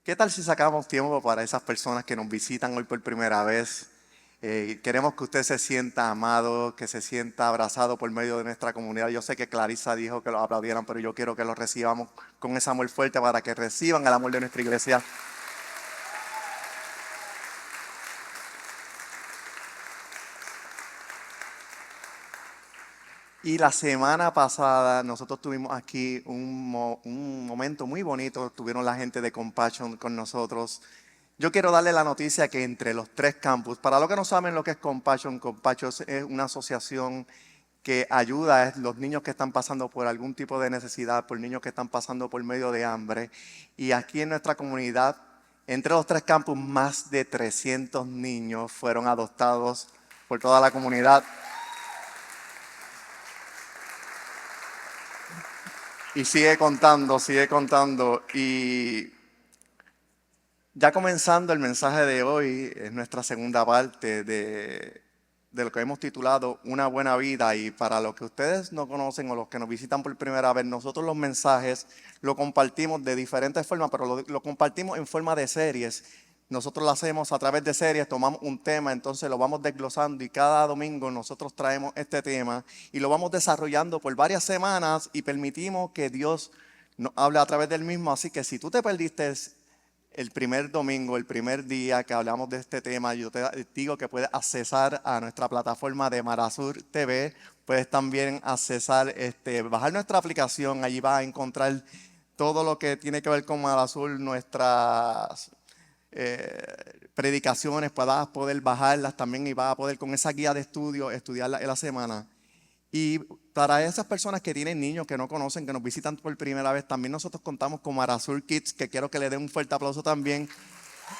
¿Qué tal si sacamos tiempo para esas personas que nos visitan hoy por primera vez? Queremos que usted se sienta amado, que se sienta abrazado por medio de nuestra comunidad. Yo sé que Clarisa dijo que los aplaudieran, pero yo quiero que los recibamos con ese amor fuerte para que reciban el amor de nuestra iglesia. Y la semana pasada nosotros tuvimos aquí un momento muy bonito, tuvieron la gente de Compassion con nosotros. Yo quiero darle la noticia que entre los 3 campus, para los que no saben lo que es Compassion, Compassion es una asociación que ayuda a los niños que están pasando por algún tipo de necesidad, por niños que están pasando por medio de hambre. Y aquí en nuestra comunidad, entre los 3 campus, más de 300 niños fueron adoptados por toda la comunidad. Y sigue contando, sigue contando. Y ya comenzando el mensaje de hoy, es nuestra segunda parte de lo que hemos titulado Una buena vida. Y para los que ustedes no conocen o los que nos visitan por primera vez, nosotros los mensajes lo compartimos de diferentes formas, pero lo compartimos en forma de series. Nosotros lo hacemos a través de series, tomamos un tema, entonces lo vamos desglosando y cada domingo nosotros traemos este tema y lo vamos desarrollando por varias semanas y permitimos que Dios nos hable a través del mismo. Así que si tú te perdiste el primer domingo, el primer día que hablamos de este tema, yo te digo que puedes accesar a nuestra plataforma de Marasur TV, puedes también bajar nuestra aplicación, allí vas a encontrar todo lo que tiene que ver con Marasur, nuestras predicaciones, vas a poder bajarlas también y vas a poder con esa guía de estudio estudiarlas en la semana. Y para esas personas que tienen niños que no conocen, que nos visitan por primera vez, también nosotros contamos con Marasur Kids, que quiero que le den un fuerte aplauso también.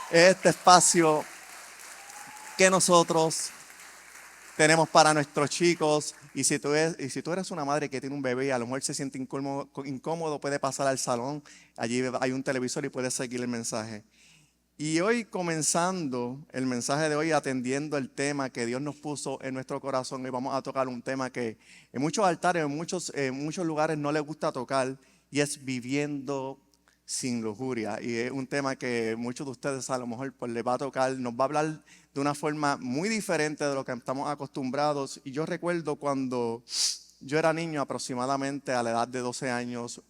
Este espacio que nosotros tenemos para nuestros chicos. Y si tú eres una madre que tiene un bebé y a lo mejor se siente incómodo, puede pasar al salón. Allí hay un televisor y puede seguir el mensaje. Y hoy comenzando el mensaje de hoy, atendiendo el tema que Dios nos puso en nuestro corazón, y vamos a tocar un tema que en muchos altares, en muchos lugares no les gusta tocar, y es viviendo sin lujuria. Y es un tema que muchos de ustedes a lo mejor pues, les va a tocar, nos va a hablar de una forma muy diferente de lo que estamos acostumbrados. Y yo recuerdo cuando yo era niño, aproximadamente a la edad de 12 años,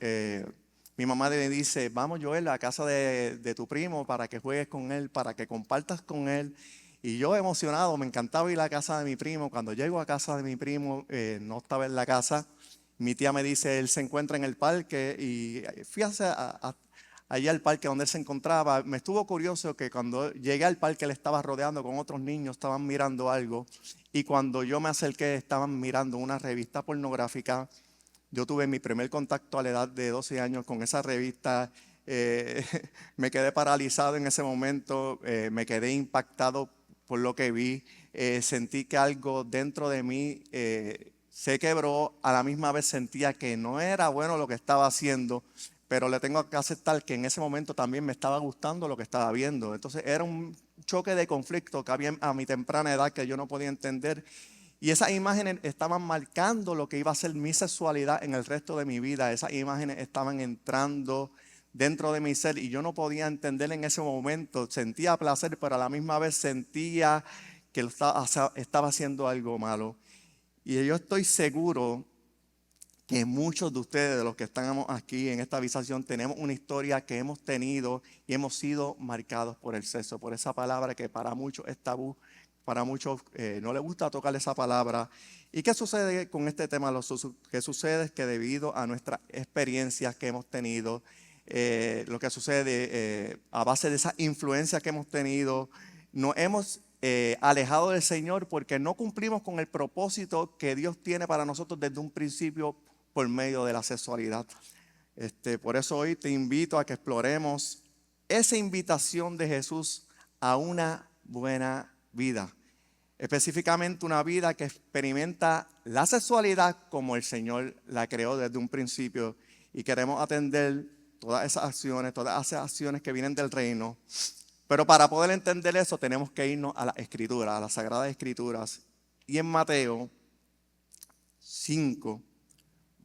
mi mamá me dice, vamos Joel a la casa de tu primo para que juegues con él, para que compartas con él. Y yo emocionado, me encantaba ir a la casa de mi primo. Cuando llego a casa de mi primo, no estaba en la casa. Mi tía me dice, él se encuentra en el parque y fui allá al parque donde él se encontraba. Me estuvo curioso que cuando llegué al parque él estaba rodeando con otros niños, estaban mirando algo. Y cuando yo me acerqué, estaban mirando una revista pornográfica. Yo tuve mi primer contacto a la edad de 12 años con esa revista. eh, Me quedé paralizado en ese momento, me quedé impactado por lo que vi. Sentí que algo dentro de mí se quebró. A la misma vez sentía que no era bueno lo que estaba haciendo, pero le tengo que aceptar que en ese momento también me estaba gustando lo que estaba viendo. Entonces era un choque de conflicto que había a mi temprana edad que yo no podía entender. Y esas imágenes estaban marcando lo que iba a ser mi sexualidad en el resto de mi vida. Esas imágenes estaban entrando dentro de mi ser y yo no podía entender en ese momento. Sentía placer, pero a la misma vez sentía que estaba haciendo algo malo. Y yo estoy seguro que muchos de ustedes, de los que estamos aquí en esta visitación, tenemos una historia que hemos tenido y hemos sido marcados por el sexo, por esa palabra que para muchos es tabú, para muchos no les gusta tocar esa palabra. ¿Y qué sucede con este tema? Que sucede es que debido a nuestras experiencias que hemos tenido, lo que sucede a base de esa influencia que hemos tenido, nos hemos alejado del Señor porque no cumplimos con el propósito que Dios tiene para nosotros desde un principio por medio de la sexualidad. Por eso hoy te invito a que exploremos esa invitación de Jesús a una buena vida. Específicamente una vida que experimenta la sexualidad como el Señor la creó desde un principio. Y queremos atender todas esas acciones que vienen del reino. Pero para poder entender eso tenemos que irnos a las Escrituras, a las Sagradas Escrituras. Y en Mateo 5,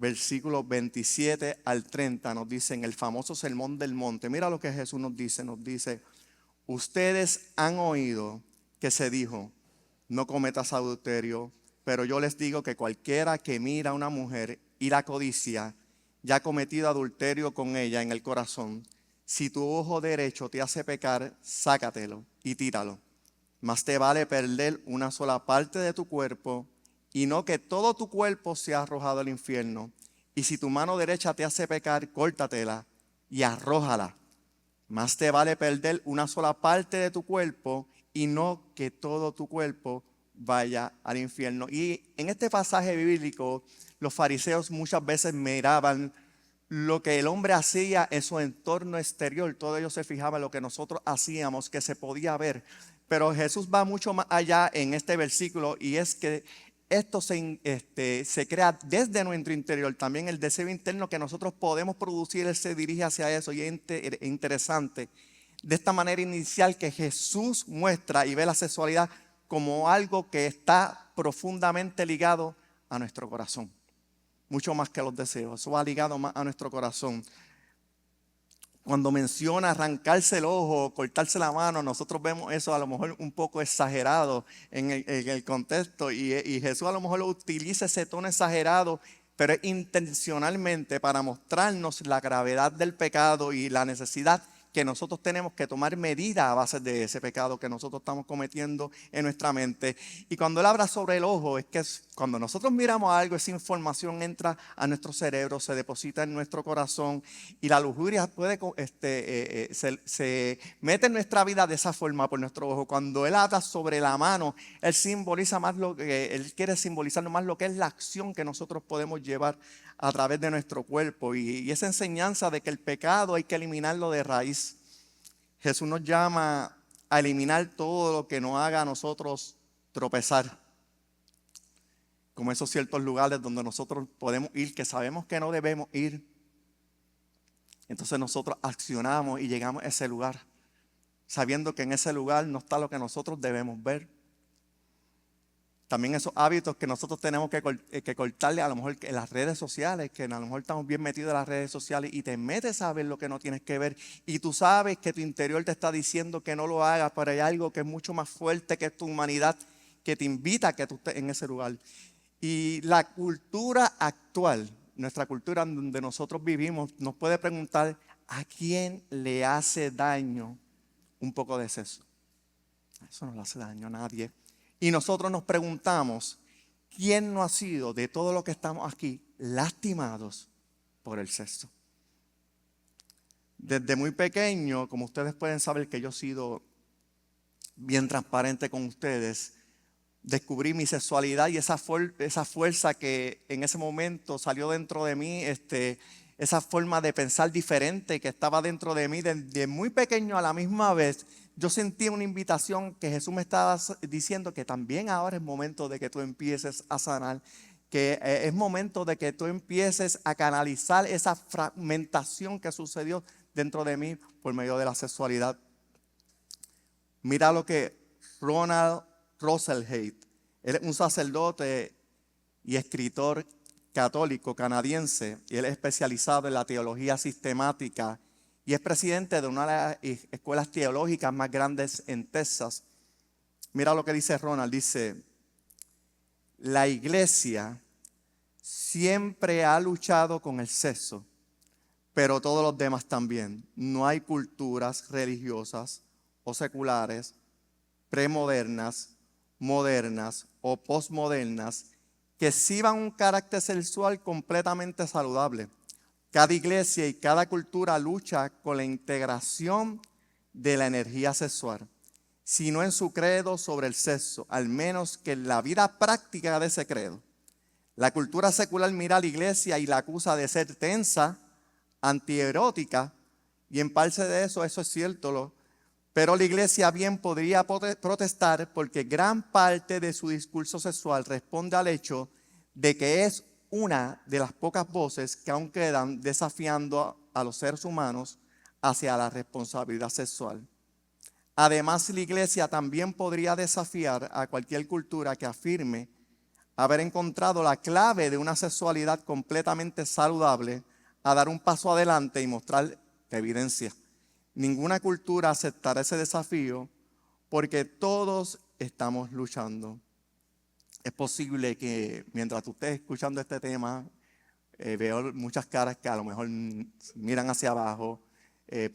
versículos 27 al 30, nos dice en el famoso Sermón del Monte. Mira lo que Jesús nos dice, ustedes han oído que se dijo, no cometas adulterio, pero yo les digo que cualquiera que mira a una mujer y la codicia, ya ha cometido adulterio con ella en el corazón. Si tu ojo derecho te hace pecar, sácatelo y tíralo. Más te vale perder una sola parte de tu cuerpo y no que todo tu cuerpo sea arrojado al infierno. Y si tu mano derecha te hace pecar, córtatela y arrójala. Más te vale perder una sola parte de tu cuerpo y no que todo tu cuerpo vaya al infierno. Y en este pasaje bíblico, los fariseos muchas veces miraban lo que el hombre hacía en su entorno exterior. Todos ellos se fijaban en lo que nosotros hacíamos, que se podía ver. Pero Jesús va mucho más allá en este versículo, y es que esto se crea desde nuestro interior. También el deseo interno que nosotros podemos producir, Él se dirige hacia eso. Y es interesante de esta manera inicial que Jesús muestra y ve la sexualidad como algo que está profundamente ligado a nuestro corazón. Mucho más que los deseos. Eso va ligado más a nuestro corazón. Cuando menciona arrancarse el ojo, cortarse la mano, nosotros vemos eso a lo mejor un poco exagerado en el contexto. Y Jesús a lo mejor utiliza ese tono exagerado, pero es intencionalmente para mostrarnos la gravedad del pecado y la necesidad que nosotros tenemos que tomar medidas a base de ese pecado que nosotros estamos cometiendo en nuestra mente. Y cuando Él habla sobre el ojo, es que cuando nosotros miramos algo, esa información entra a nuestro cerebro, se deposita en nuestro corazón, y la lujuria puede, se mete en nuestra vida de esa forma por nuestro ojo. Cuando Él habla sobre la mano, Él simboliza más Él quiere simbolizar más lo que es la acción que nosotros podemos llevar a través de nuestro cuerpo, y esa enseñanza de que el pecado hay que eliminarlo de raíz. Jesús nos llama a eliminar todo lo que nos haga a nosotros tropezar, como esos ciertos lugares donde nosotros podemos ir que sabemos que no debemos ir. Entonces nosotros accionamos y llegamos a ese lugar sabiendo que en ese lugar no está lo que nosotros debemos ver. También esos hábitos que nosotros tenemos que cortarle, a lo mejor en las redes sociales, que a lo mejor estamos bien metidos en las redes sociales y te metes a ver lo que no tienes que ver, y tú sabes que tu interior te está diciendo que no lo hagas, pero hay algo que es mucho más fuerte que tu humanidad que te invita a que tú estés en ese lugar. Y la cultura actual, nuestra cultura en donde nosotros vivimos, nos puede preguntar: ¿a quién le hace daño un poco de sexo? Eso no le hace daño a nadie. Y nosotros nos preguntamos: ¿quién no ha sido de todo lo que estamos aquí lastimados por el sexo? Desde muy pequeño, como ustedes pueden saber que yo he sido bien transparente con ustedes, descubrí mi sexualidad y esa fuerza que en ese momento salió dentro de mí, esa forma de pensar diferente que estaba dentro de mí desde muy pequeño. A la misma vez yo sentí una invitación que Jesús me estaba diciendo que también ahora es momento de que tú empieces a sanar, que es momento de que tú empieces a canalizar esa fragmentación que sucedió dentro de mí por medio de la sexualidad. Mira lo que Ronald Roselhait, él es un sacerdote y escritor católico canadiense, y él es especializado en la teología sistemática y es presidente de una de las escuelas teológicas más grandes en Texas. Mira lo que dice Ronald, dice: la iglesia siempre ha luchado con el sexo, pero todos los demás también. No hay culturas religiosas o seculares, premodernas, modernas o postmodernas, que exhiban un carácter sexual completamente saludable. Cada iglesia y cada cultura lucha con la integración de la energía sexual, sino en su credo sobre el sexo, al menos que en la vida práctica de ese credo. La cultura secular mira a la iglesia y la acusa de ser tensa, antierótica, y en parte de eso es cierto, pero la iglesia bien podría protestar porque gran parte de su discurso sexual responde al hecho de que es una de las pocas voces que aún quedan desafiando a los seres humanos hacia la responsabilidad sexual. Además, la iglesia también podría desafiar a cualquier cultura que afirme haber encontrado la clave de una sexualidad completamente saludable a dar un paso adelante y mostrar evidencia. Ninguna cultura aceptará ese desafío porque todos estamos luchando. Es posible que mientras tú estés escuchando este tema, veo muchas caras que a lo mejor miran hacia abajo,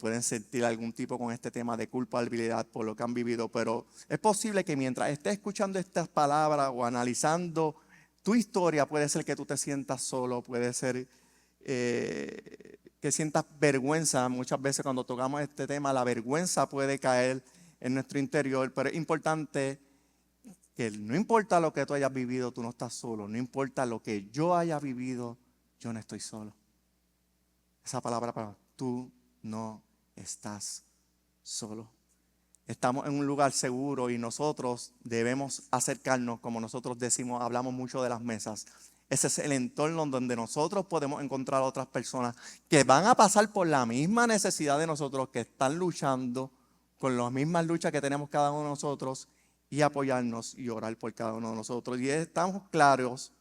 pueden sentir algún tipo con este tema de culpabilidad por lo que han vivido, pero es posible que mientras estés escuchando estas palabras o analizando tu historia, puede ser que tú te sientas solo, puede ser que sientas vergüenza. Muchas veces cuando tocamos este tema, la vergüenza puede caer en nuestro interior, pero es importante que no importa lo que tú hayas vivido, tú no estás solo. No importa lo que yo haya vivido, yo no estoy solo. Esa palabra para tú no estás solo. Estamos en un lugar seguro y nosotros debemos acercarnos, como nosotros decimos, hablamos mucho de las mesas. Ese es el entorno donde nosotros podemos encontrar a otras personas que van a pasar por la misma necesidad de nosotros, que están luchando con las mismas luchas que tenemos cada uno de nosotros, y apoyarnos y orar por cada uno de nosotros. Y estamos claros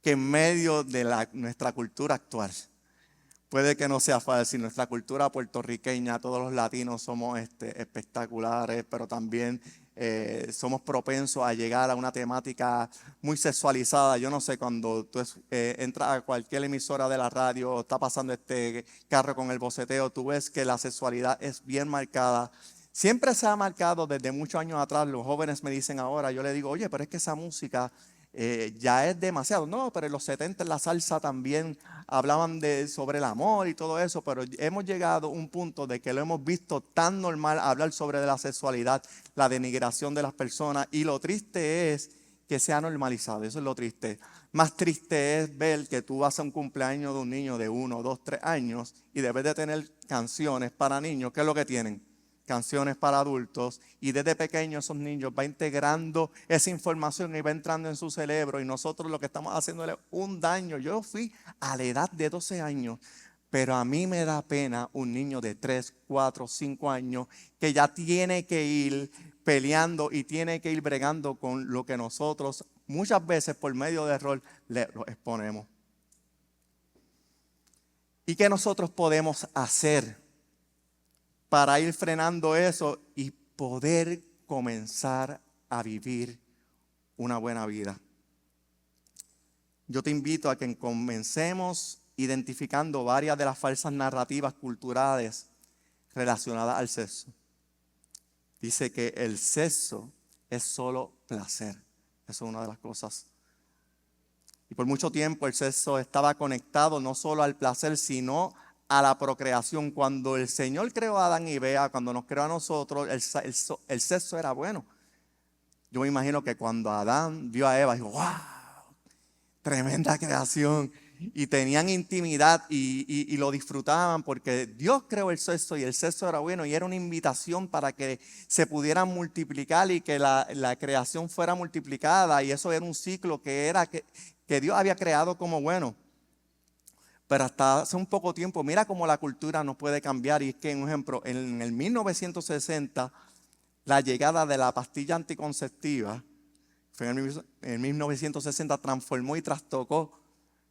que en medio de nuestra cultura actual, puede que no sea fácil, nuestra cultura puertorriqueña, todos los latinos somos espectaculares, pero también somos propensos a llegar a una temática muy sexualizada. Yo no sé, cuando tú entras a cualquier emisora de la radio o está pasando este carro con el boceteo, tú ves que la sexualidad es bien marcada. Siempre se ha marcado desde muchos años atrás. Los jóvenes me dicen ahora, yo le digo, oye, pero es que esa música ya es demasiado. No, pero en los 70 en la salsa también hablaban sobre el amor y todo eso, pero hemos llegado a un punto de que lo hemos visto tan normal hablar sobre la sexualidad, la denigración de las personas, y lo triste es que se ha normalizado. Eso es lo triste. Más triste es ver que tú vas a un cumpleaños de un niño de 1, 2, 3 años y debes de tener canciones para niños. ¿Qué es lo que tienen? Canciones para adultos, y desde pequeños esos niños va integrando esa información y va entrando en su cerebro, y nosotros lo que estamos haciendo es un daño. Yo fui a la edad de 12 años, pero a mí me da pena un niño de 3, 4, 5 años que ya tiene que ir peleando y tiene que ir bregando con lo que nosotros muchas veces por medio de error le exponemos. ¿Y qué nosotros podemos hacer para ir frenando eso y poder comenzar a vivir una buena vida? Yo te invito a que comencemos identificando varias de las falsas narrativas culturales relacionadas al sexo. Dice que el sexo es solo placer. Eso es una de las cosas. Y por mucho tiempo el sexo estaba conectado no solo al placer, sino a la procreación. Cuando el Señor creó a Adán y Eva, cuando nos creó a nosotros, el sexo era bueno. Yo me imagino que cuando Adán vio a Eva, dijo, ¡wow! Tremenda creación. Y tenían intimidad y lo disfrutaban porque Dios creó el sexo y el sexo era bueno, y era una invitación para que se pudieran multiplicar y que la creación fuera multiplicada, y eso era un ciclo que Dios había creado como bueno. Pero hasta hace un poco tiempo, mira cómo la cultura nos puede cambiar. Y es que, un ejemplo, en el 1960, la llegada de la pastilla anticonceptiva, fue en el 1960, transformó y trastocó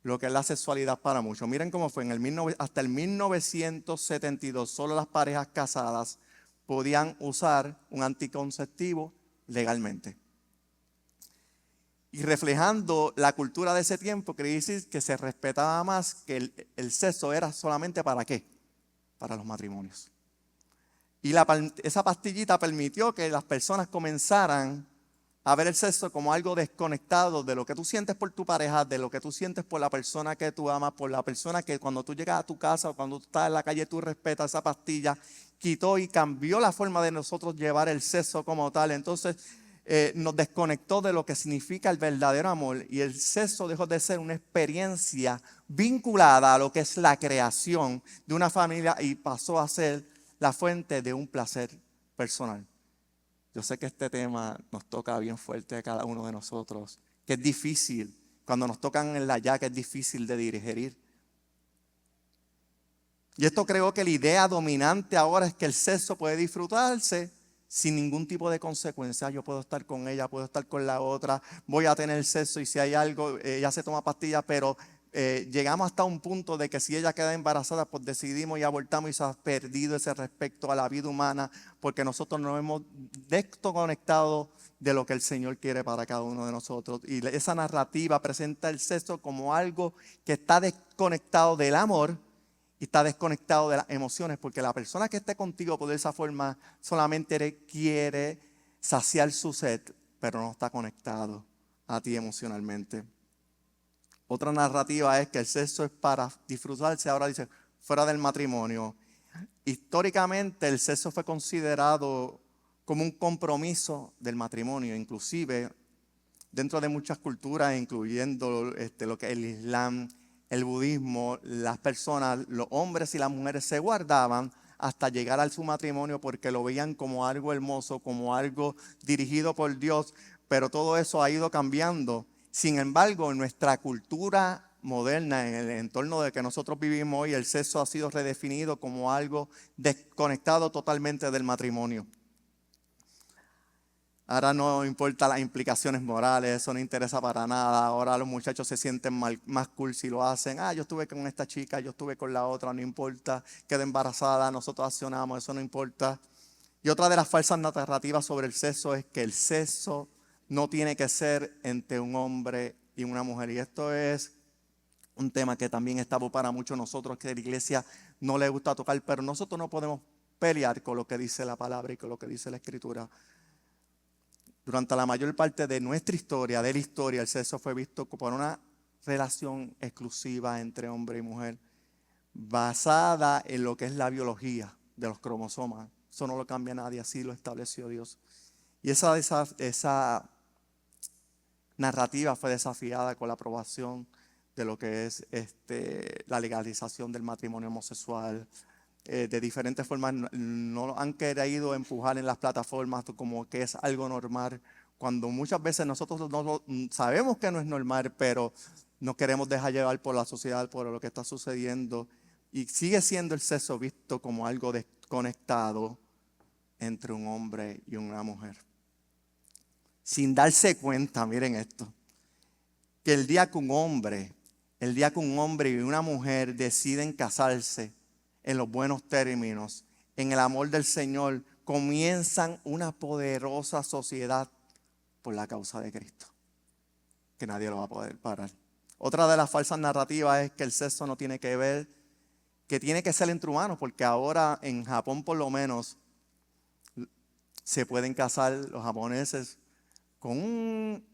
lo que es la sexualidad para muchos. Miren cómo fue, hasta el 1972, solo las parejas casadas podían usar un anticonceptivo legalmente. Y reflejando la cultura de ese tiempo, quería decir que se respetaba más, que el sexo era solamente ¿para qué? Para los matrimonios. Y esa pastillita permitió que las personas comenzaran a ver el sexo como algo desconectado de lo que tú sientes por tu pareja, de lo que tú sientes por la persona que tú amas, por la persona que cuando tú llegas a tu casa o cuando tú estás en la calle tú respetas. Esa pastilla quitó y cambió la forma de nosotros llevar el sexo como tal. Entonces nos desconectó de lo que significa el verdadero amor, y el sexo dejó de ser una experiencia vinculada a lo que es la creación de una familia y pasó a ser la fuente de un placer personal. Yo sé que este tema nos toca bien fuerte a cada uno de nosotros, que es difícil, cuando nos tocan en la llaga es difícil de digerir. Y esto creo que la idea dominante ahora es que el sexo puede disfrutarse sin ningún tipo de consecuencia. Yo puedo estar con ella, puedo estar con la otra, voy a tener sexo y si hay algo, ella se toma pastillas, pero llegamos hasta un punto de que si ella queda embarazada, pues decidimos y abortamos y se ha perdido ese respeto a la vida humana porque nosotros nos hemos desconectado de lo que el Señor quiere para cada uno de nosotros. Y esa narrativa presenta el sexo como algo que está desconectado del amor y está desconectado de las emociones, porque la persona que esté contigo por esa forma solamente quiere saciar su sed, pero no está conectado a ti emocionalmente. Otra narrativa es que el sexo es para disfrutarse, ahora dice, fuera del matrimonio. Históricamente el sexo fue considerado como un compromiso del matrimonio, inclusive dentro de muchas culturas, incluyendo lo que es el Islam, el budismo, las personas, los hombres y las mujeres se guardaban hasta llegar a su matrimonio porque lo veían como algo hermoso, como algo dirigido por Dios, pero todo eso ha ido cambiando. Sin embargo, en nuestra cultura moderna, en el entorno de que nosotros vivimos hoy, el sexo ha sido redefinido como algo desconectado totalmente del matrimonio. Ahora no importa las implicaciones morales, eso no interesa para nada. Ahora los muchachos se sienten más cool si lo hacen. Yo estuve con esta chica, yo estuve con la otra, no importa. Quedé embarazada, nosotros accionamos, eso no importa. Y otra de las falsas narrativas sobre el sexo es que el sexo no tiene que ser entre un hombre y una mujer. Y esto es un tema que también es tabú para muchos nosotros, que a la iglesia no le gusta tocar, pero nosotros no podemos pelear con lo que dice la palabra y con lo que dice la Escritura. Durante la mayor parte de nuestra historia, de la historia, el sexo fue visto por una relación exclusiva entre hombre y mujer, basada en lo que es la biología de los cromosomas. Eso no lo cambia nadie, así lo estableció Dios. Y esa narrativa fue desafiada con la aprobación de lo que es la legalización del matrimonio homosexual. De diferentes formas no han querido empujar en las plataformas como que es algo normal, cuando muchas veces nosotros no sabemos que no es normal, pero no queremos dejar llevar por la sociedad, por lo que está sucediendo, y sigue siendo el sexo visto como algo desconectado entre un hombre y una mujer. Sin darse cuenta, miren esto, que el día que un hombre y una mujer deciden casarse en los buenos términos, en el amor del Señor, comienzan una poderosa sociedad por la causa de Cristo, que nadie lo va a poder parar. Otra de las falsas narrativas es que el sexo no tiene que ver, que tiene que ser entre humanos, porque ahora en Japón por lo menos se pueden casar los japoneses con un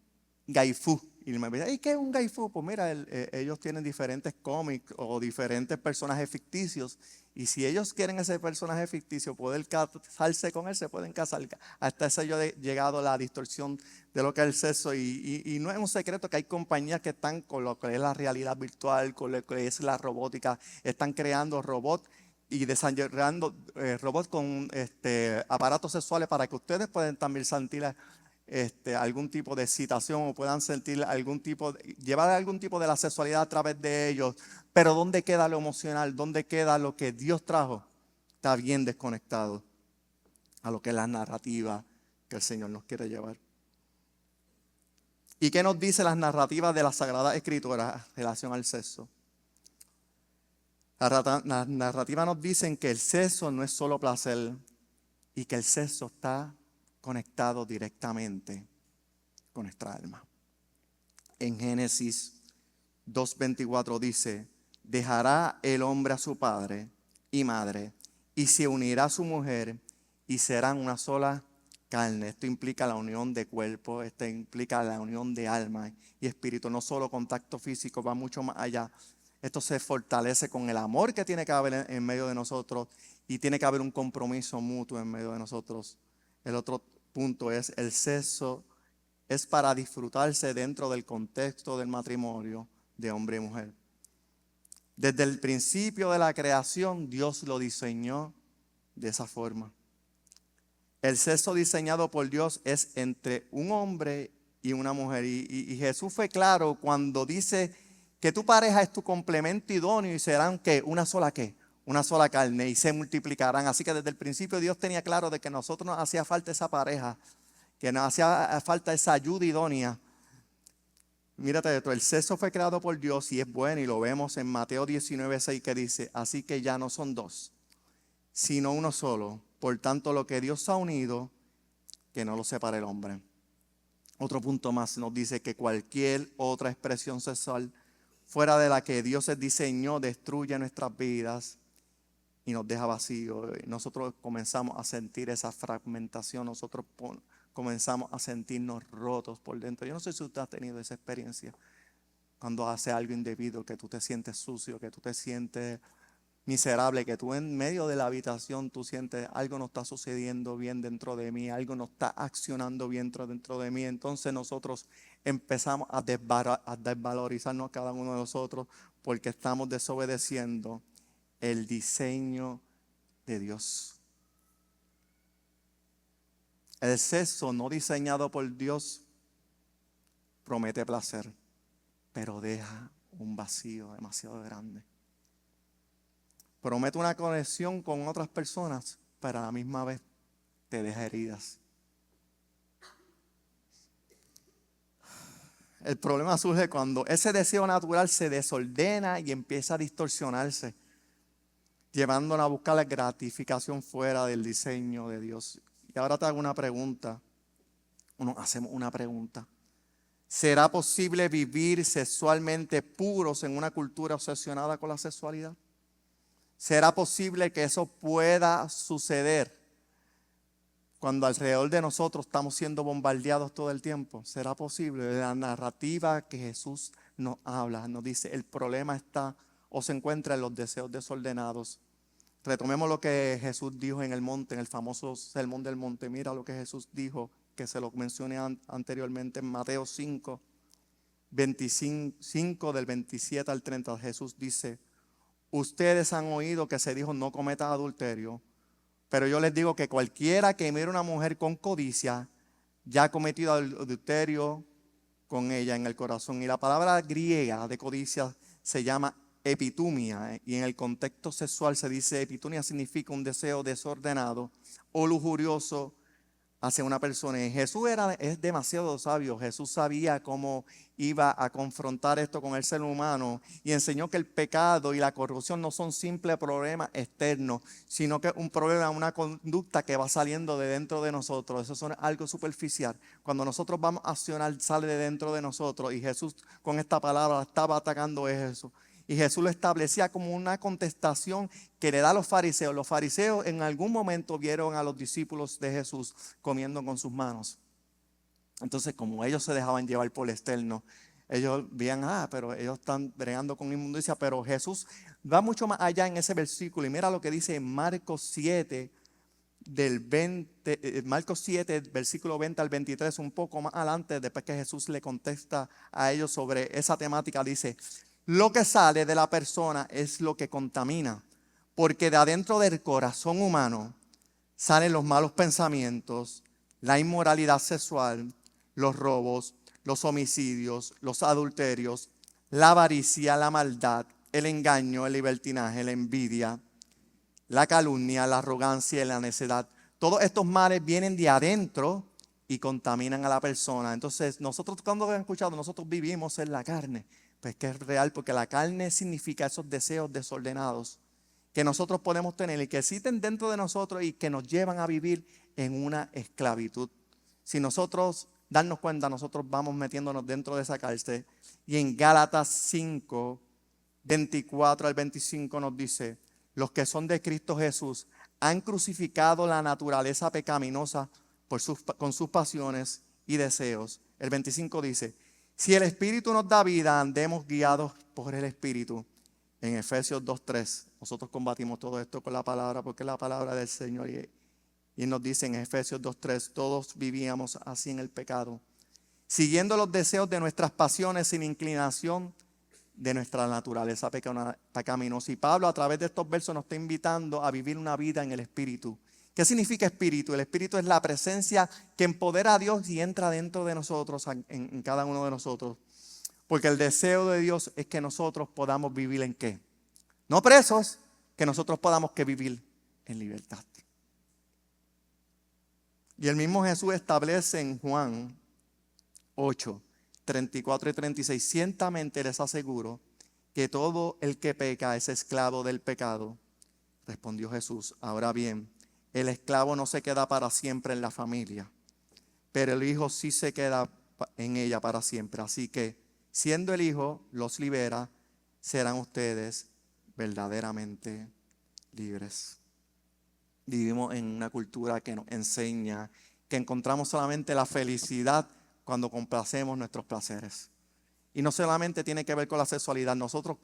gaifú. Y me dicen, ¿y qué es un gaifú? Pues mira, ellos tienen diferentes cómics o diferentes personajes ficticios. Y si ellos quieren ese personaje ficticio, poder casarse con él, se pueden casar. Hasta eso ha llegado la distorsión de lo que es el sexo. Y no es un secreto que hay compañías que están con lo que es la realidad virtual, con lo que es la robótica. Están creando robots y desarrollando robots con aparatos sexuales para que ustedes puedan también sentir algún tipo de excitación o puedan sentir llevar algún tipo de la sexualidad a través de ellos. Pero ¿dónde queda lo emocional? ¿Dónde queda lo que Dios trajo? Está bien desconectado a lo que es la narrativa que el Señor nos quiere llevar. ¿Y qué nos dice las narrativas de la Sagrada Escritura en relación al sexo? Las narrativas nos dicen que el sexo no es solo placer y que el sexo está conectado directamente con nuestra alma. En Génesis 2:24 dice, dejará el hombre a su padre y madre y se unirá a su mujer y serán una sola carne. Esto implica la unión de cuerpo, esto implica la unión de alma y espíritu, no solo contacto físico, va mucho más allá. Esto se fortalece con el amor que tiene que haber en medio de nosotros y tiene que haber un compromiso mutuo en medio de nosotros. El otro punto es el sexo es para disfrutarse dentro del contexto del matrimonio de hombre y mujer. Desde el principio de la creación, Dios lo diseñó de esa forma. El sexo diseñado por Dios es entre un hombre y una mujer. Y Jesús fue claro cuando dice que tu pareja es tu complemento idóneo y serán ¿qué? Una sola ¿qué? una sola carne y se multiplicarán. Así que desde el principio Dios tenía claro de que a nosotros nos hacía falta esa pareja, que nos hacía falta esa ayuda idónea. Mírate esto, el sexo fue creado por Dios y es bueno, y lo vemos en Mateo 19:6 que dice: así que ya no son dos, sino uno solo. Por tanto, lo que Dios ha unido, que no lo separe el hombre. Otro punto más nos dice que cualquier otra expresión sexual fuera de la que Dios diseñó destruye nuestras vidas y nos deja vacíos. Nosotros comenzamos a sentir esa fragmentación, nosotros comenzamos a sentirnos rotos por dentro. Yo no sé si usted ha tenido esa experiencia cuando hace algo indebido, que tú te sientes sucio, que tú te sientes miserable, que tú en medio de la habitación tú sientes algo no está sucediendo bien dentro de mí, algo no está accionando bien dentro de mí. Entonces nosotros empezamos a desvalorizarnos cada uno de nosotros porque estamos desobedeciendo el diseño de Dios. El sexo no diseñado por Dios promete placer, pero deja un vacío demasiado grande. Promete una conexión con otras personas, pero a la misma vez te deja heridas. El problema surge cuando ese deseo natural se desordena y empieza a distorsionarse, llevándonos a buscar la gratificación fuera del diseño de Dios. Y ahora te hago una pregunta. Hacemos una pregunta. ¿Será posible vivir sexualmente puros en una cultura obsesionada con la sexualidad? ¿Será posible que eso pueda suceder cuando alrededor de nosotros estamos siendo bombardeados todo el tiempo? ¿Será posible? La narrativa que Jesús nos habla, nos dice, el problema está o se encuentra en los deseos desordenados. Retomemos lo que Jesús dijo en el monte, en el famoso Sermón del Monte. Mira lo que Jesús dijo, que se lo mencioné anteriormente en Mateo 5, 25 del 27 al 30. Jesús dice: ustedes han oído que se dijo no cometas adulterio, pero yo les digo que cualquiera que mire a una mujer con codicia ya ha cometido adulterio con ella en el corazón. Y la palabra griega de codicia se llama epitumia, y en el contexto sexual se dice epitumia significa un deseo desordenado o lujurioso hacia una persona. Y Jesús es demasiado sabio. Jesús sabía cómo iba a confrontar esto con el ser humano y enseñó que el pecado y la corrupción no son simples problemas externos, sino que es un problema, una conducta que va saliendo de dentro de nosotros. Eso es algo superficial. Cuando nosotros vamos a accionar, sale de dentro de nosotros, y Jesús con esta palabra estaba atacando eso. Y Jesús lo establecía como una contestación que le da a los fariseos. Los fariseos en algún momento vieron a los discípulos de Jesús comiendo con sus manos. Entonces, como ellos se dejaban llevar por el externo, ellos veían, pero ellos están bregando con inmundicia. Pero Jesús va mucho más allá en ese versículo. Y mira lo que dice en Marcos 7, Marcos 7, versículo 20 al 23, un poco más adelante, después que Jesús le contesta a ellos sobre esa temática, dice: lo que sale de la persona es lo que contamina, porque de adentro del corazón humano salen los malos pensamientos, la inmoralidad sexual, los robos, los homicidios, los adulterios, la avaricia, la maldad, el engaño, el libertinaje, la envidia, la calumnia, la arrogancia y la necedad. Todos estos males vienen de adentro y contaminan a la persona. Entonces, nosotros, cuando han escuchado, nosotros vivimos en la carne. Pues que es real, porque la carne significa esos deseos desordenados que nosotros podemos tener y que existen dentro de nosotros y que nos llevan a vivir en una esclavitud. Si nosotros darnos cuenta, nosotros vamos metiéndonos dentro de esa cárcel. Y en Gálatas 5, 24 al 25 nos dice: los que son de Cristo Jesús han crucificado la naturaleza pecaminosa con sus pasiones y deseos. El 25 dice: si el Espíritu nos da vida, andemos guiados por el Espíritu. En Efesios 2:3, nosotros combatimos todo esto con la palabra, porque es la palabra del Señor. Y nos dice en Efesios 2:3, todos vivíamos así en el pecado, siguiendo los deseos de nuestras pasiones sin inclinación de nuestra naturaleza pecaminosa. Y Pablo, a través de estos versos, nos está invitando a vivir una vida en el Espíritu. ¿Qué significa espíritu? El espíritu es la presencia que empodera a Dios y entra dentro de nosotros, en cada uno de nosotros. Porque el deseo de Dios es que nosotros podamos vivir ¿en qué? No presos, que nosotros podamos que vivir en libertad. Y el mismo Jesús establece en Juan 8, 34 y 36, ciertamente les aseguro que todo el que peca es esclavo del pecado. Respondió Jesús, ahora bien, el esclavo no se queda para siempre en la familia, pero el hijo sí se queda en ella para siempre. Así que, siendo el hijo los libera, serán ustedes verdaderamente libres. Vivimos en una cultura que nos enseña que encontramos solamente la felicidad cuando complacemos nuestros placeres. Y no solamente tiene que ver con la sexualidad. Nosotros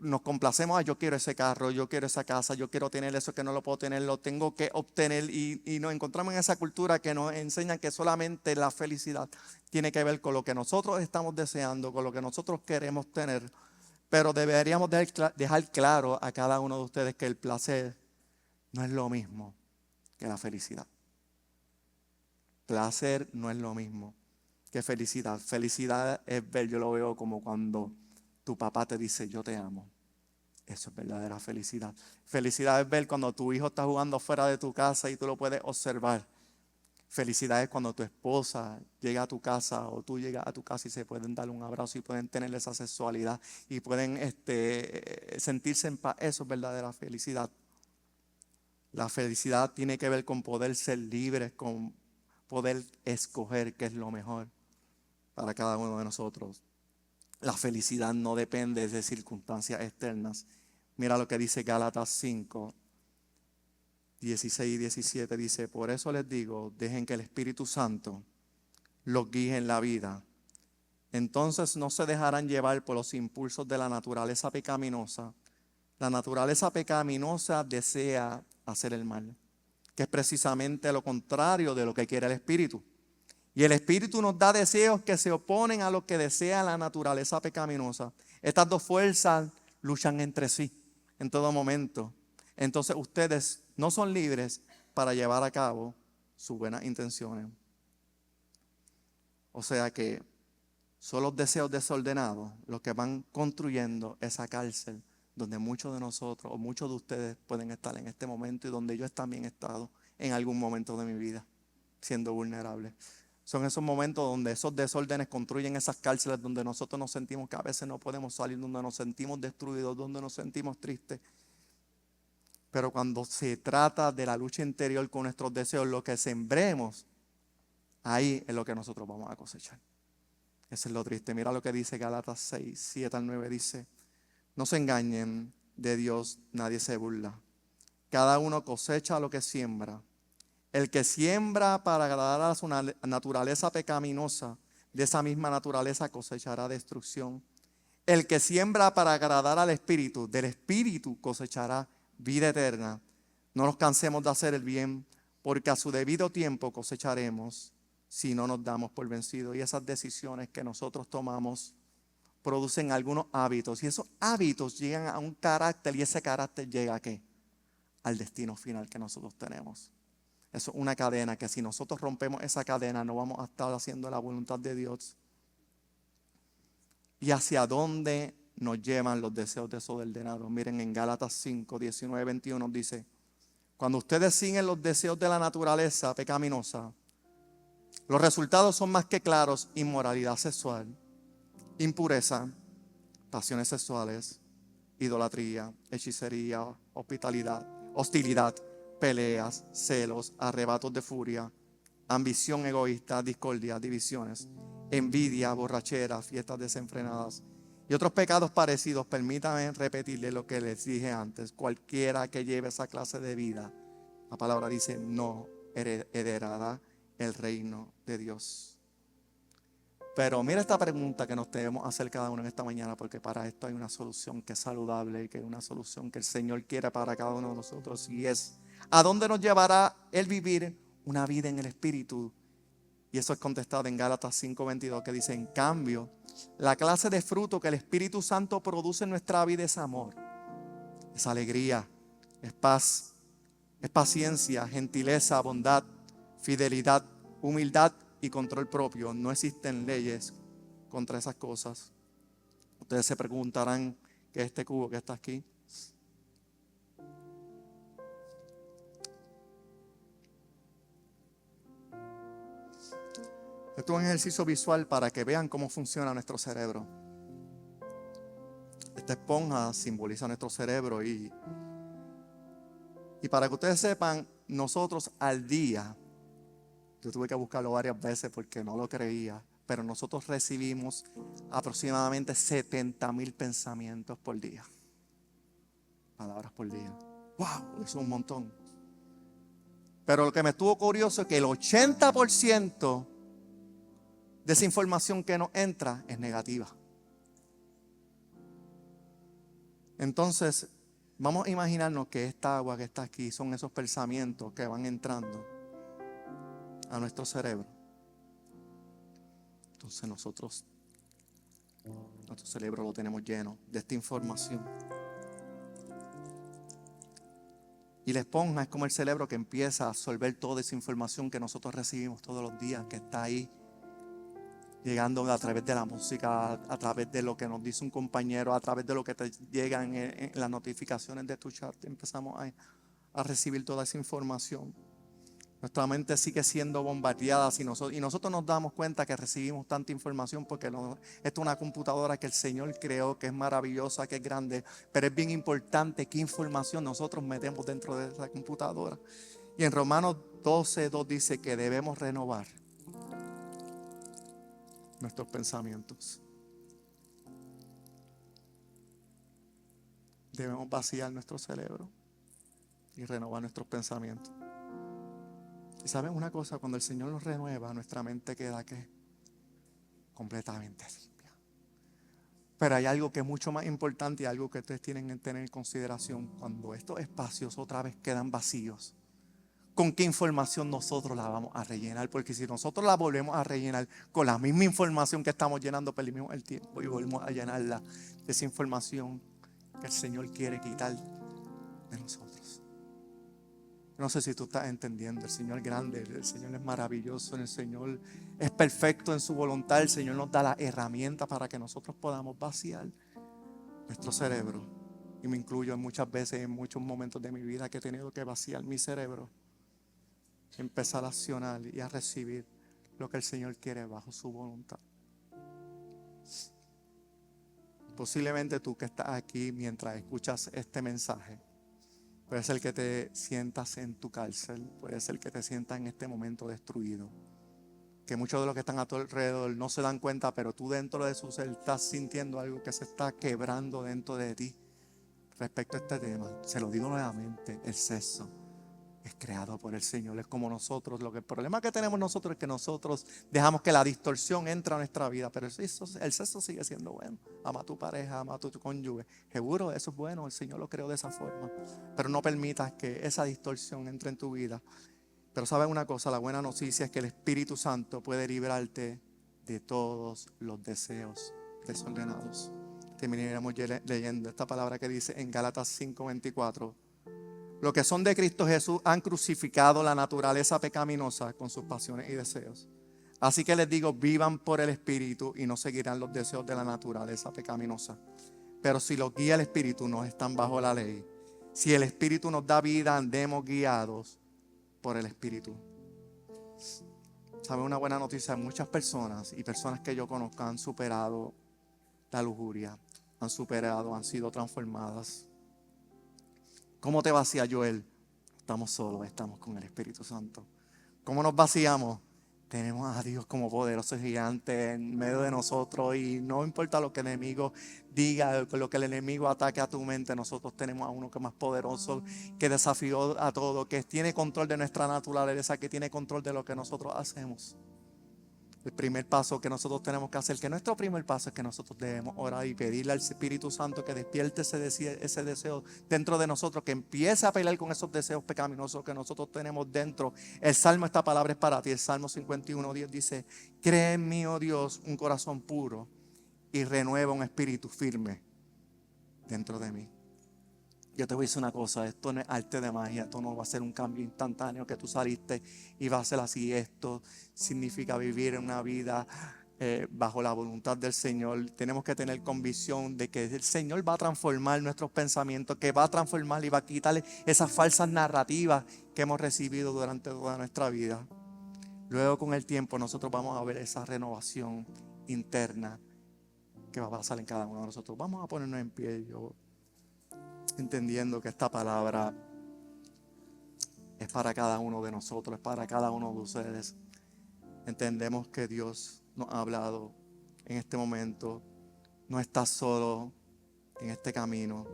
nos complacemos, yo quiero ese carro, yo quiero esa casa, yo quiero tener eso que no lo puedo tener, lo tengo que obtener. Y nos encontramos en esa cultura que nos enseña que solamente la felicidad tiene que ver con lo que nosotros estamos deseando, con lo que nosotros queremos tener. Pero deberíamos dejar claro a cada uno de ustedes que el placer no es lo mismo que la felicidad. Placer no es lo mismo que felicidad. Felicidad es ver, yo lo veo como cuando tu papá te dice yo te amo. Eso es verdadera felicidad. Felicidad es ver cuando tu hijo está jugando fuera de tu casa y tú lo puedes observar. Felicidad es cuando tu esposa llega a tu casa o tú llegas a tu casa y se pueden dar un abrazo y pueden tener esa sexualidad y pueden sentirse en paz. Eso es verdadera felicidad. La felicidad tiene que ver con poder ser libres, con poder escoger qué es lo mejor para cada uno de nosotros. La felicidad no depende de circunstancias externas. Mira lo que dice Gálatas 5, 16 y 17. Dice, por eso les digo, dejen que el Espíritu Santo los guíe en la vida. Entonces no se dejarán llevar por los impulsos de la naturaleza pecaminosa. La naturaleza pecaminosa desea hacer el mal, que es precisamente lo contrario de lo que quiere el Espíritu. Y el Espíritu nos da deseos que se oponen a lo que desea la naturaleza pecaminosa. Estas dos fuerzas luchan entre sí en todo momento. Entonces ustedes no son libres para llevar a cabo sus buenas intenciones. O sea que son los deseos desordenados los que van construyendo esa cárcel donde muchos de nosotros o muchos de ustedes pueden estar en este momento y donde yo también he estado en algún momento de mi vida siendo vulnerable. Son esos momentos donde esos desórdenes construyen esas cárceles donde nosotros nos sentimos que a veces no podemos salir, donde nos sentimos destruidos, donde nos sentimos tristes. Pero cuando se trata de la lucha interior con nuestros deseos, lo que sembremos, ahí es lo que nosotros vamos a cosechar. Eso es lo triste. Mira lo que dice Gálatas 6, 7 al 9. Dice, no se engañen, de Dios nadie se burla. Cada uno cosecha lo que siembra. El que siembra para agradar a su naturaleza pecaminosa, de esa misma naturaleza cosechará destrucción. El que siembra para agradar al Espíritu, del Espíritu cosechará vida eterna. No nos cansemos de hacer el bien, porque a su debido tiempo cosecharemos si no nos damos por vencidos. Y esas decisiones que nosotros tomamos producen algunos hábitos. Y esos hábitos llegan a un carácter, y ese carácter llega ¿a qué? Al destino final que nosotros tenemos. Eso es una cadena que si nosotros rompemos esa cadena no vamos a estar haciendo la voluntad de Dios. ¿Y hacia dónde nos llevan los deseos desordenados? Miren, en Gálatas 5, 19, 21 dice, cuando ustedes siguen los deseos de la naturaleza pecaminosa, los resultados son más que claros: inmoralidad sexual, impureza, pasiones sexuales, idolatría, hechicería, hostilidad, peleas, celos, arrebatos de furia, ambición egoísta, discordia, divisiones, envidia, borrachera, fiestas desenfrenadas y otros pecados parecidos. Permítanme repetirles lo que les dije antes. Cualquiera que lleve esa clase de vida, la palabra dice, no heredará el reino de Dios. Pero mira esta pregunta que nos debemos hacer cada uno en esta mañana, porque para esto hay una solución que es saludable y que es una solución que el Señor quiere para cada uno de nosotros, y es: ¿a dónde nos llevará el vivir una vida en el Espíritu? Y eso es contestado en Gálatas 5:22, que dice, en cambio, la clase de fruto que el Espíritu Santo produce en nuestra vida es amor, es alegría, es paz, es paciencia, gentileza, bondad, fidelidad, humildad y control propio. No existen leyes contra esas cosas. Ustedes se preguntarán, ¿qué es este cubo que está aquí? Esto es un ejercicio visual para que vean cómo funciona nuestro cerebro. Esta esponja simboliza nuestro cerebro y para que ustedes sepan, nosotros al día, yo tuve que buscarlo varias veces porque no lo creía, pero nosotros recibimos aproximadamente 70,000 pensamientos por día. Palabras por día. ¡Wow! Eso es un montón. Pero lo que me estuvo curioso es que el 80% de esa información que nos entra es negativa. Entonces, vamos a imaginarnos que esta agua que está aquí son esos pensamientos que van entrando a nuestro cerebro. Entonces nuestro cerebro lo tenemos lleno de esta información. Y la esponja es como el cerebro que empieza a absorber toda esa información que nosotros recibimos todos los días, que está ahí, llegando a través de la música, a través de lo que nos dice un compañero, a través de lo que te llegan en las notificaciones de tu chat. Empezamos a recibir toda esa información. Nuestra mente sigue siendo bombardeada y nosotros nos damos cuenta que recibimos tanta información porque esto es una computadora que el Señor creó, que es maravillosa, que es grande, pero es bien importante qué información nosotros metemos dentro de esa computadora. Y en Romanos 12:2 dice que debemos renovar nuestros pensamientos. Debemos vaciar nuestro cerebro y renovar nuestros pensamientos. Y saben una cosa, cuando el Señor nos renueva, nuestra mente queda completamente limpia. Pero hay algo que es mucho más importante y algo que ustedes tienen que tener en consideración. Cuando estos espacios otra vez quedan vacíos, ¿con qué información nosotros la vamos a rellenar? Porque si nosotros la volvemos a rellenar con la misma información que estamos llenando, perdimos el tiempo y volvemos a llenarla de esa información que el Señor quiere quitar de nosotros. No sé si tú estás entendiendo. El Señor es grande, el Señor es maravilloso, el Señor es perfecto en su voluntad. El Señor nos da la herramienta para que nosotros podamos vaciar nuestro cerebro. Y me incluyo muchas veces, en muchos momentos de mi vida que he tenido que vaciar mi cerebro, empezar a accionar y a recibir lo que el Señor quiere bajo su voluntad. Posiblemente tú que estás aquí mientras escuchas este mensaje, puede ser que te sientas en tu cárcel, puede ser que te sientas en este momento destruido, que muchos de los que están a tu alrededor no se dan cuenta, pero tú dentro de su ser estás sintiendo algo que se está quebrando dentro de ti respecto a este tema. Se lo digo nuevamente, el sexo es creado por el Señor, es como nosotros. El problema que tenemos nosotros es que nosotros dejamos que la distorsión entre a nuestra vida, pero el sexo sigue siendo bueno. Ama a tu pareja, ama a tu cónyuge. Seguro, eso es bueno, el Señor lo creó de esa forma, pero no permitas que esa distorsión entre en tu vida. Pero sabes una cosa, la buena noticia es que el Espíritu Santo puede librarte de todos los deseos desordenados. Terminaremos leyendo esta palabra que dice en Gálatas 5:24. Los que son de Cristo Jesús han crucificado la naturaleza pecaminosa con sus pasiones y deseos. Así que les digo, vivan por el Espíritu y no seguirán los deseos de la naturaleza pecaminosa. Pero si los guía el Espíritu, no están bajo la ley. Si el Espíritu nos da vida, andemos guiados por el Espíritu. ¿Sabe una buena noticia? Muchas personas y personas que yo conozco han superado la lujuria, han sido transformadas. ¿Cómo te vacía, Joel? Estamos solos, estamos con el Espíritu Santo. ¿Cómo nos vaciamos? Tenemos a Dios como poderoso gigante en medio de nosotros y no importa lo que el enemigo diga, lo que el enemigo ataque a tu mente, nosotros tenemos a uno que es más poderoso, que desafió a todo, que tiene control de nuestra naturaleza, que tiene control de lo que nosotros hacemos. El primer paso que nosotros tenemos que hacer, que nuestro primer paso es que nosotros debemos orar y pedirle al Espíritu Santo que despierte ese deseo dentro de nosotros, que empiece a pelear con esos deseos pecaminosos que nosotros tenemos dentro. El Salmo, esta palabra es para ti. El Salmo 51:10 dice: cree en mí, oh Dios, un corazón puro y renueva un espíritu firme dentro de mí. Yo te voy a decir una cosa, esto no es arte de magia, esto no va a ser un cambio instantáneo que tú saliste y va a ser así. Esto significa vivir una vida bajo la voluntad del Señor. Tenemos que tener convicción de que el Señor va a transformar nuestros pensamientos, que va a transformar y va a quitarle esas falsas narrativas que hemos recibido durante toda nuestra vida. luego con el tiempo nosotros vamos a ver esa renovación interna que va a pasar en cada uno de nosotros. Vamos a ponernos en pie, yo entendiendo que esta palabra es para cada uno de nosotros, es para cada uno de ustedes. Entendemos que Dios nos ha hablado en este momento. No estás solo en este camino.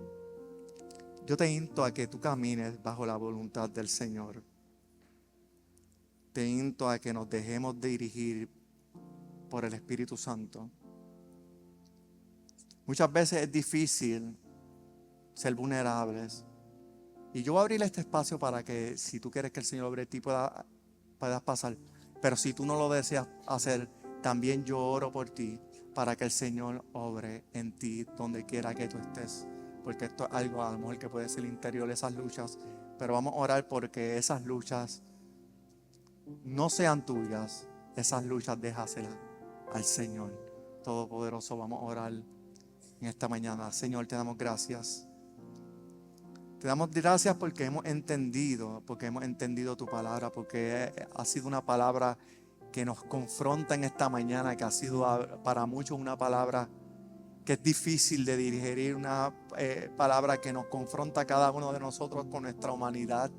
Yo te insto a que tú camines bajo la voluntad del Señor. Te insto a que nos dejemos de dirigir por el Espíritu Santo. Muchas veces es difícil ser vulnerables. Y yo voy a abrir este espacio para que, si tú quieres que el Señor obre en ti, puedas pasar. Pero si tú no lo deseas hacer, también yo oro por ti para que el Señor obre en ti donde quiera que tú estés. Porque esto es algo a lo mejor que puede ser interior, esas luchas. Pero vamos a orar porque esas luchas no sean tuyas. Esas luchas déjaselas al Señor Todopoderoso. Vamos a orar en esta mañana. Señor, te damos gracias. Te damos gracias porque hemos entendido tu palabra, porque ha sido una palabra que nos confronta en esta mañana, que ha sido para muchos una palabra que es difícil de digerir, una palabra que nos confronta a cada uno de nosotros con nuestra humanidad,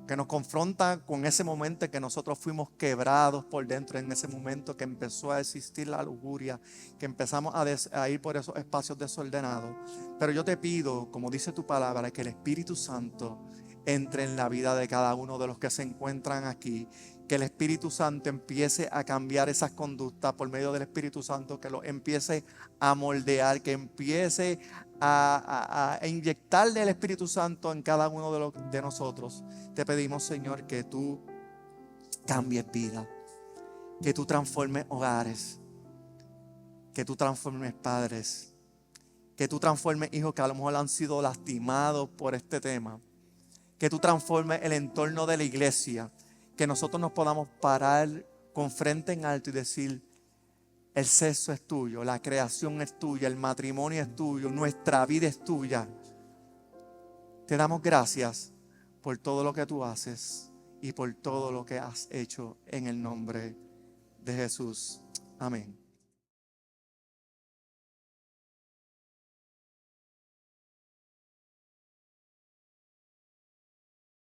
que nos confronta con ese momento en que nosotros fuimos quebrados por dentro, en ese momento que empezó a existir la lujuria, que empezamos a ir por esos espacios desordenados. Pero yo te pido, como dice tu palabra, que el Espíritu Santo entre en la vida de cada uno de los que se encuentran aquí, que el Espíritu Santo empiece a cambiar esas conductas por medio del Espíritu Santo, que lo empiece a moldear, que empiece a inyectarle el Espíritu Santo en cada uno de nosotros. Te pedimos, Señor, que tú cambies vida, que tú transformes hogares, que tú transformes padres, que tú transformes hijos que a lo mejor han sido lastimados por este tema, que tú transformes el entorno de la iglesia, que nosotros nos podamos parar con frente en alto y decir: el sexo es tuyo, la creación es tuya, el matrimonio es tuyo, nuestra vida es tuya. Te damos gracias por todo lo que tú haces y por todo lo que has hecho en el nombre de Jesús. Amén.